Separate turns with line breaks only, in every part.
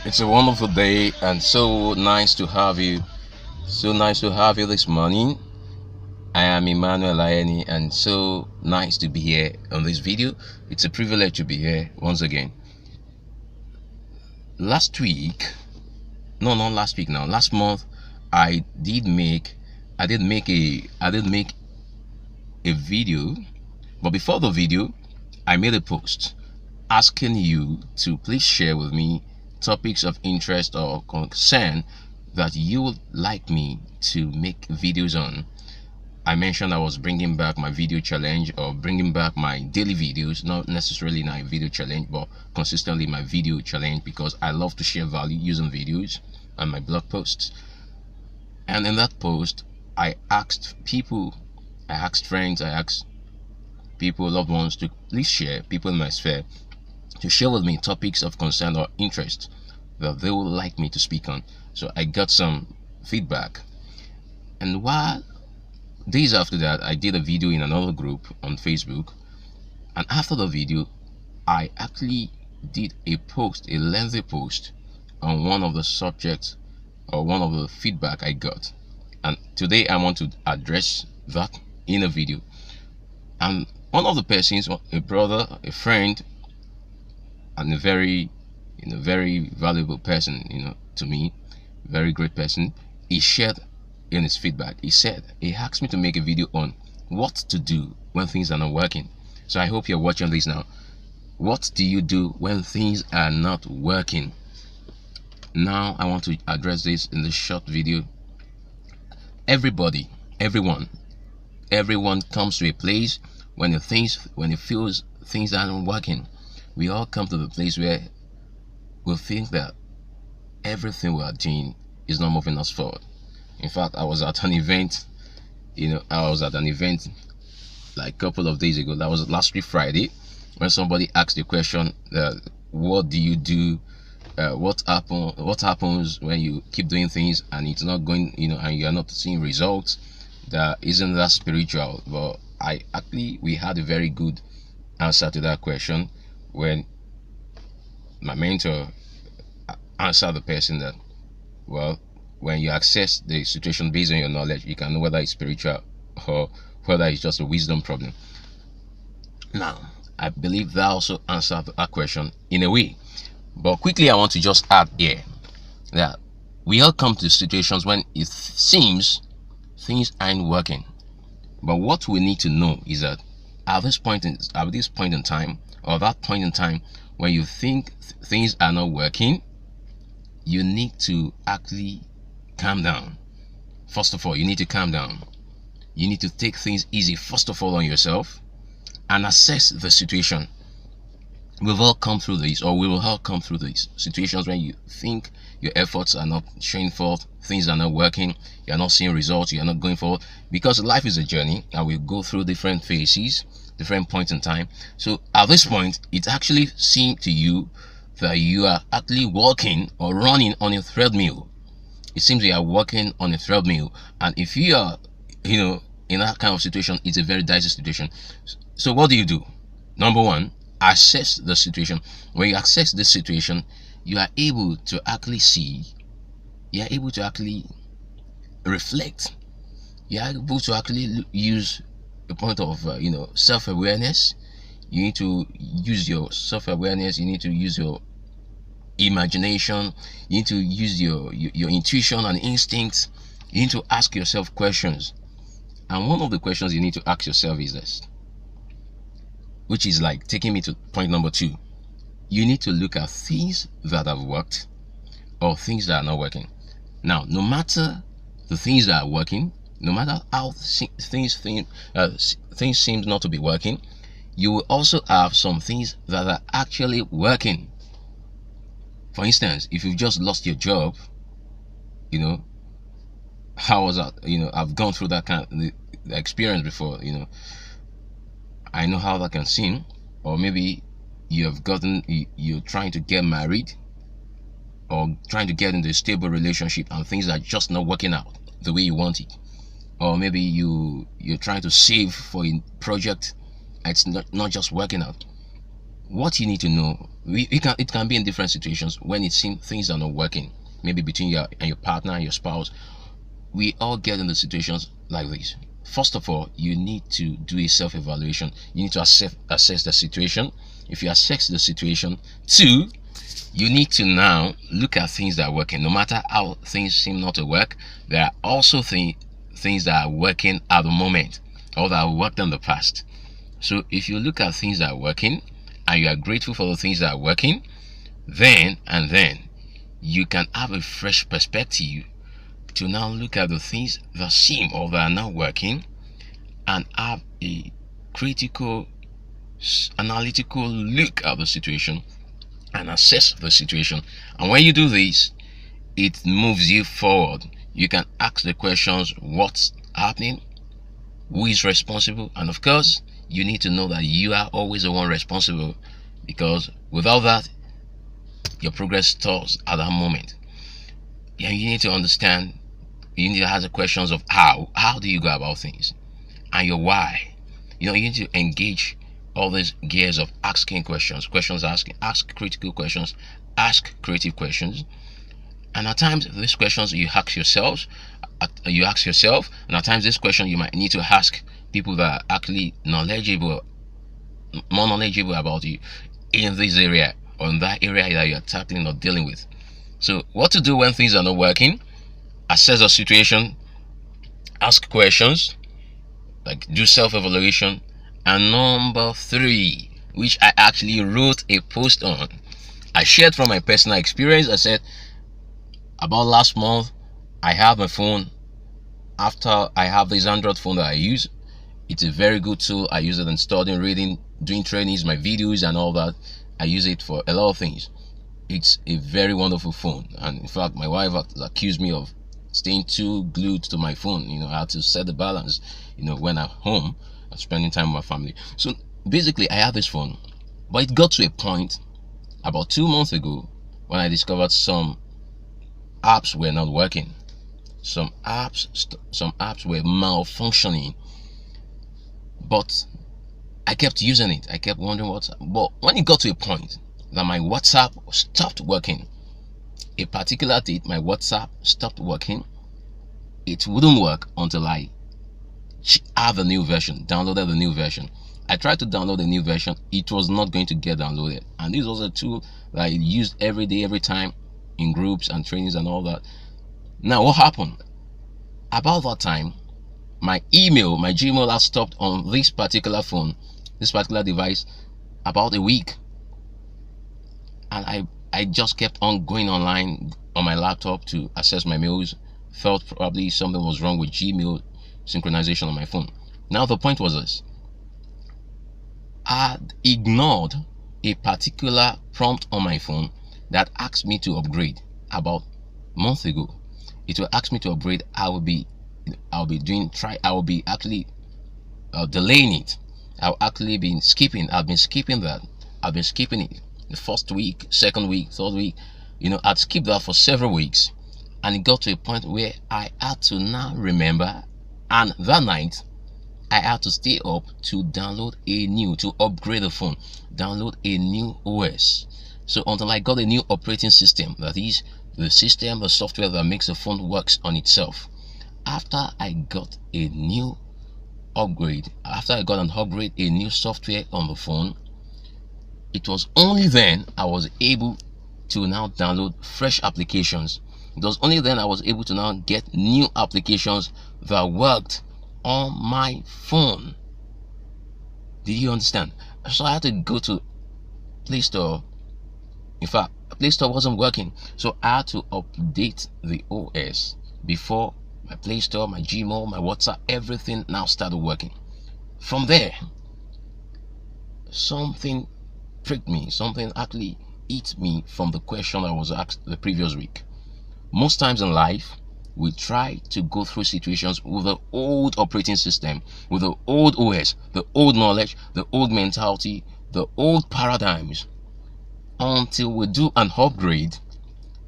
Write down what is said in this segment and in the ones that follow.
It's a wonderful day and so nice to have you. So nice to have you this morning. I am Emmanuel Ayeni and so nice to be here on this video. It's a privilege to be here once again. Last week, no, not last week now, last month, I did make a video, but before the video, I made a post asking you to please share with me topics of interest or concern that you would like me to make videos on. I mentioned I was bringing back my video challenge, or bringing back my daily videos, not necessarily my video challenge, but consistently my video challenge, because I love to share value using videos and my blog posts. And in that post, I asked people, I asked friends, I asked people, loved ones, to please share, people in my sphere, to share with me topics of concern or interest that they would like me to speak on. So I got some feedback, and while days after that, I did a video in another group on Facebook, and after the video, I actually did a post, a lengthy post, on one of the subjects or one of the feedback I got, and today I want to address that in a video. And one of the persons, a brother, a friend, and a very valuable person, to me, very great person, he shared in his feedback. He asked me to make a video on what to do when things are not working. So I hope you're watching this now. What do you do when things are not working? Now I want to address this in this short video. Everybody, everyone comes to a place when it feels things aren't working. We all come to the place where we think that everything we are doing is not moving us forward. In fact, I was at an event, like a couple of days ago. That was last week Friday, when somebody asked the question, what do you do? What happens when you keep doing things and it's not going, and you are not seeing results? That isn't that spiritual? But we had a very good answer to that question when my mentor answered the person that, well, when you assess the situation based on your knowledge, you can know whether it's spiritual or whether it's just a wisdom problem. Now, I believe that also answered that question in a way. But quickly, I want to just add here that we all come to situations when it seems things aren't working. But what we need to know is that at this point in time, or that point in time when you think things are not working, you need to actually calm down. First of all, you need to calm down. You need to take things easy, first of all, on yourself, and assess the situation. We've all come through this, or we will all come through these situations when you think your efforts are not showing forth, things are not working, you're not seeing results, you're not going forward, because life is a journey and we go through different phases, different points in time. So at this point, it actually seems to you that you are actually walking or running on a treadmill. It seems you are walking on a treadmill, and if you are, in that kind of situation, it's a very dicey situation. So what do you do? Number one, assess the situation. When you assess the situation, you are able to actually see, you are able to actually reflect, you are able to actually use a point of self-awareness. You need to use your self-awareness, you need to use your imagination, you need to use your intuition and instincts. You need to ask yourself questions, and one of the questions you need to ask yourself is this, which is like taking me to point number 2. You need to look at things that have worked or things that are not working. Now, no matter the things that are working, no matter how things seem not to be working, you will also have some things that are actually working. For instance, if you've just lost your job, how was that? I've gone through that kind of the experience before. I know how that can seem. Or maybe you're trying to get married, or trying to get into a stable relationship, and things are just not working out the way you want it. Or maybe you're trying to save for a project, it's not just working out. what you need to know, it can be in different situations when it seems things are not working, maybe between you and your partner and your spouse. We all get in the situations like this. First of all, you need to do a self-evaluation. You need to assess the situation. If you assess the situation, two, you need to now look at things that are working. No matter how things seem not to work, there are also things that are working at the moment, or that have worked in the past. So if you look at things that are working and you are grateful for the things that are working, then you can have a fresh perspective to now look at the things that seem or that are not working, and have a critical, analytical look at the situation and assess the situation. And when you do this, it moves you forward. You can ask the questions: what's happening, who is responsible, and of course you need to know that you are always the one responsible, because without that your progress stalls at that moment. Yeah, you need to understand, you need to ask the questions of how do you go about things, and your why. You need to engage all these gears of asking questions, ask critical questions, ask creative questions. And at times these questions you ask yourself, and at times this question you might need to ask people that are actually more knowledgeable about you in this area or in that area that you're tackling or dealing with. So what to do when things are not working: assess the situation, ask questions, like do self-evaluation. And number three, which I actually wrote a post on, I shared from my personal experience. I said, about last month, I have my phone. After I have this Android phone that I use, it's a very good tool. I use it in studying, reading, doing trainings, my videos and all that. I use it for a lot of things. It's a very wonderful phone. And in fact, my wife has accused me of staying too glued to my phone. I had to set the balance, when I'm home and spending time with my family. So basically, I have this phone, but it got to a point about 2 months ago when I discovered some apps were not working. Some apps were malfunctioning, but I kept using it. I kept wondering but when it got to a point that my WhatsApp stopped working, a particular date my WhatsApp stopped working, it wouldn't work until I have a new version, downloaded the new version. I tried to download the new version, it was not going to get downloaded. And this was a tool that I used every day, every time, in groups and trainings and all that. Now what happened? About that time, my Gmail had stopped on this particular phone, this particular device, about a week. And I just kept on going online on my laptop to access my mails. Felt probably something was wrong with Gmail synchronization on my phone. Now the point was this: I ignored a particular prompt on my phone that asked me to upgrade about a month ago. It will ask me to upgrade. I will be actually delaying it. I've actually been skipping. I've been skipping that. I've been skipping it. The first week, second week, third week. I'd skipped that for several weeks, and it got to a point where I had to now remember. And that night, I had to stay up to upgrade the phone, download a new OS. So until I got a new operating system, that is the software that makes the phone works on itself. After I got a new upgrade, a new software on the phone, it was only then I was able to now download fresh applications. It was only then I was able to now get new applications that worked on my phone. Did you understand? So I had to go to Play Store. In fact, Play Store wasn't working, so I had to update the OS before my Play Store, my Gmail, my WhatsApp, everything now started working. From there, something pricked me, something actually hit me from the question I was asked the previous week. Most times in life, we try to go through situations with the old operating system, with the old OS, the old knowledge, the old mentality, the old paradigms. Until we do an upgrade,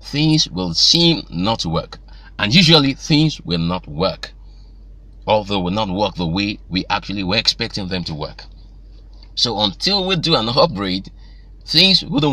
things will seem not to work. And usually things will not work, although will not work the way we actually were expecting them to work. So until we do an upgrade, things wouldn't